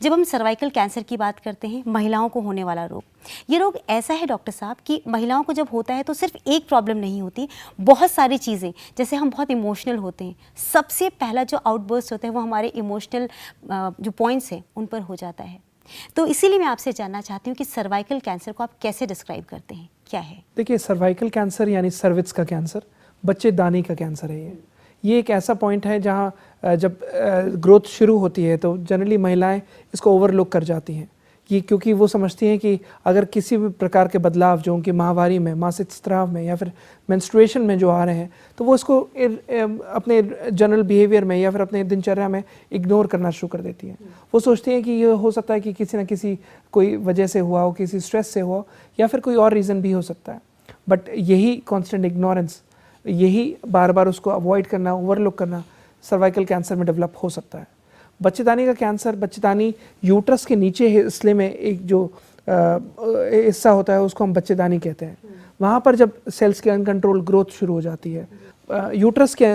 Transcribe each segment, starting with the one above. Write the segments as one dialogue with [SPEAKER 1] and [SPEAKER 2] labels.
[SPEAKER 1] जब हम cervical cancer की बात करते हैं, महिलाओं को होने वाला रोग, ये रोग ऐसा है डॉक्टर साहब कि महिलाओं को जब होता है तो सिर्फ एक प्रॉब्लम नहीं होती, बहुत सारी चीज़ें। जैसे हम बहुत इमोशनल होते हैं, सबसे पहला जो आउटबर्स्ट होता है वो हमारे इमोशनल जो पॉइंट्स हैं उन पर हो जाता है। तो इसीलिए मैं आपसे जानना चाहती हूँ कि सर्वाइकल कैंसर को आप कैसे डिस्क्राइब करते हैं, क्या है?
[SPEAKER 2] देखिए, सर्वाइकल कैंसर यानी सर्विक्स का कैंसर, बच्चेदानी का कैंसर है। ये एक ऐसा पॉइंट है जहाँ जब ग्रोथ शुरू होती है तो जनरली महिलाएं इसको ओवरलुक कर जाती हैं, ये क्योंकि वो समझती हैं कि अगर किसी भी प्रकार के बदलाव जो उनकी माहवारी में, मासिक स्राव में या फिर मेंस्ट्रुएशन में जो आ रहे हैं, तो वो इसको अपने जनरल बिहेवियर में या फिर अपने दिनचर्या में इग्नोर करना शुरू कर देती हैं। वो सोचती हैं कि ये हो सकता है कि किसी न किसी कोई वजह से हुआ हो, किसी स्ट्रेस से हुआ या फिर कोई और रीज़न भी हो सकता है। बट यही कॉन्स्टेंट इग्नोरेंस, यही बार बार उसको अवॉइड करना, ओवरलुक करना, सर्वाइकल कैंसर में डेवलप हो सकता है। बच्चेदानी का कैंसर, बच्चेदानी यूट्रस के नीचे हिस्से में एक जो हिस्सा होता है उसको हम बच्चेदानी कहते हैं। वहाँ पर जब सेल्स की अनकंट्रोल ग्रोथ शुरू हो जाती है, यूट्रस के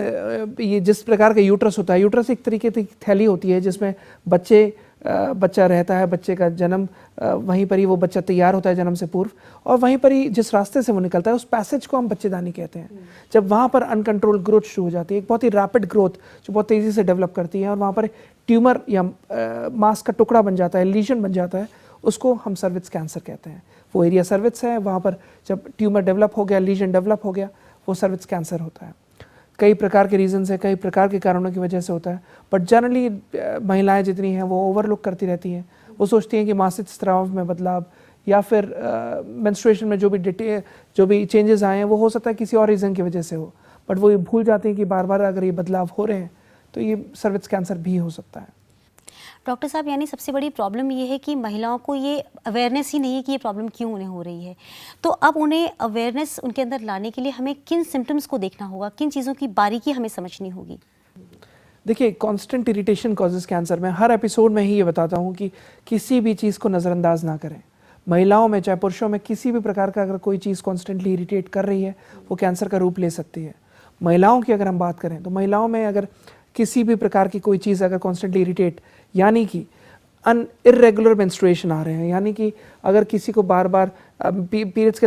[SPEAKER 2] ये जिस प्रकार का यूट्रस होता है, यूट्रस एक तरीके की थैली होती है जिसमें बच्चा रहता है, बच्चे का जन्म वहीं पर ही वो बच्चा तैयार होता है जन्म से पूर्व, और वहीं पर ही जिस रास्ते से वो निकलता है उस पैसेज को हम बच्चेदानी कहते हैं। जब वहाँ पर अनकंट्रोल ग्रोथ शुरू हो जाती है, एक बहुत ही रैपिड ग्रोथ जो बहुत तेज़ी से डेवलप करती है और वहाँ पर ट्यूमर या मांस का टुकड़ा बन जाता है, लीजन बन जाता है, उसको हम सर्विक्स कैंसर कहते हैं। वो एरिया सर्विक्स है, वहाँ पर जब ट्यूमर डेवलप हो गया, लीजन डेवलप हो गया, वो सर्विक्स कैंसर होता है। कई प्रकार के रीज़न से, कई प्रकार के कारणों की वजह से होता है, बट जनरली महिलाएं जितनी हैं वो ओवरलुक करती रहती हैं। वो सोचती हैं कि मासिक स्राव में बदलाव या फिर मेंस्ट्रुएशन में जो भी चेंजेस आए हैं वो हो सकता है किसी और रीज़न की वजह से हो, बट वो ये भूल जाते हैं कि बार बार अगर ये बदलाव हो रहे हैं तो ये सर्विक्स कैंसर भी हो सकता है।
[SPEAKER 1] डॉक्टर साहब, यानी सबसे बड़ी प्रॉब्लम ये है कि महिलाओं को ये अवेयरनेस ही नहीं है कि ये प्रॉब्लम क्यों उन्हें हो रही है। तो अब उन्हें अवेयरनेस उनके अंदर लाने के लिए हमें किन सिम्टम्स को देखना होगा, किन चीज़ों की बारीकी हमें समझनी होगी?
[SPEAKER 2] देखिए, कांस्टेंट इरिटेशन कॉजेज कैंसर। मैं हर एपिसोड में ही ये बताता हूँ कि किसी भी चीज़ को नज़रअंदाज ना करें। महिलाओं में चाहे पुरुषों में किसी भी प्रकार का अगर कोई चीज़ कॉन्स्टेंटली इरिटेट कर रही है वो कैंसर का रूप ले सकती है। महिलाओं की अगर हम बात करें तो महिलाओं में अगर किसी भी प्रकार की कोई चीज़ अगर कॉन्स्टेंटली इरिटेट, यानी कि इर्रेगुलर मेंस्ट्रुएशन आ रहे हैं, यानी कि अगर किसी को बार बार पीरियड्स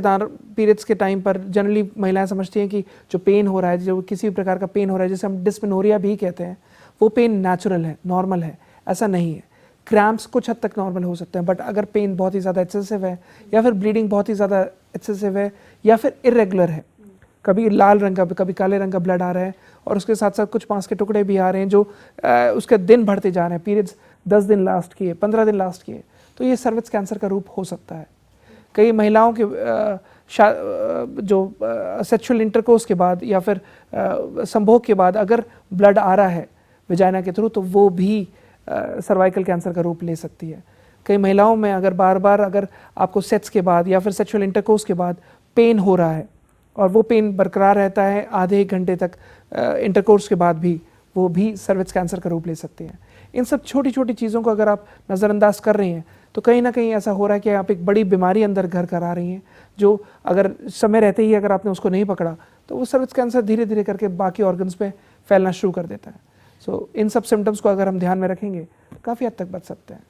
[SPEAKER 2] के टाइम पर जनरली महिलाएं समझती हैं कि जो पेन हो रहा है, जो किसी भी प्रकार का पेन हो रहा है, जिसे हम डिस्मेनोरिया भी कहते हैं, वो पेन नेचुरल है, नॉर्मल है, ऐसा नहीं है। क्रैम्प्स कुछ हद तक नॉर्मल हो सकते हैं, बट अगर पेन बहुत ही ज़्यादा एक्सेसिव है या फिर ब्लीडिंग बहुत ही ज़्यादा एक्सेसिव है या फिर इर्रेगुलर है, कभी लाल रंग का कभी काले रंग का ब्लड आ रहा है और उसके साथ साथ कुछ मांस के टुकड़े भी आ रहे हैं जो उसके दिन बढ़ते जा रहे हैं, पीरियड्स 10 दिन लास्ट किए, 15 दिन लास्ट किए, तो ये सर्विक्स कैंसर का रूप हो सकता है। कई महिलाओं के जो सेक्सुअल इंटरकोर्स के बाद या फिर संभोग के बाद अगर ब्लड आ रहा है विजाइना के थ्रू, तो वो भी सर्वाइकल कैंसर का रूप ले सकती है। कई महिलाओं में अगर बार बार अगर आपको सेक्स के बाद या फिर सेक्सुअल इंटरकोर्स के बाद पेन हो रहा है और वो पेन बरकरार रहता है आधे एक घंटे तक इंटरकोर्स के बाद भी, वो भी सर्विक्स कैंसर का रूप ले सकते हैं। इन सब छोटी छोटी चीज़ों को अगर आप नज़रअंदाज कर रही हैं तो कहीं ना कहीं ऐसा हो रहा है कि आप एक बड़ी बीमारी अंदर घर करा रही हैं, जो अगर समय रहते ही अगर आपने उसको नहीं पकड़ा तो वो सर्विक्स कैंसर धीरे धीरे करके बाकी ऑर्गन्स में फैलना शुरू कर देता है। सो इन सब सिम्टम्स को अगर हम ध्यान में रखेंगे तो काफ़ी हद तक बच सकते हैं।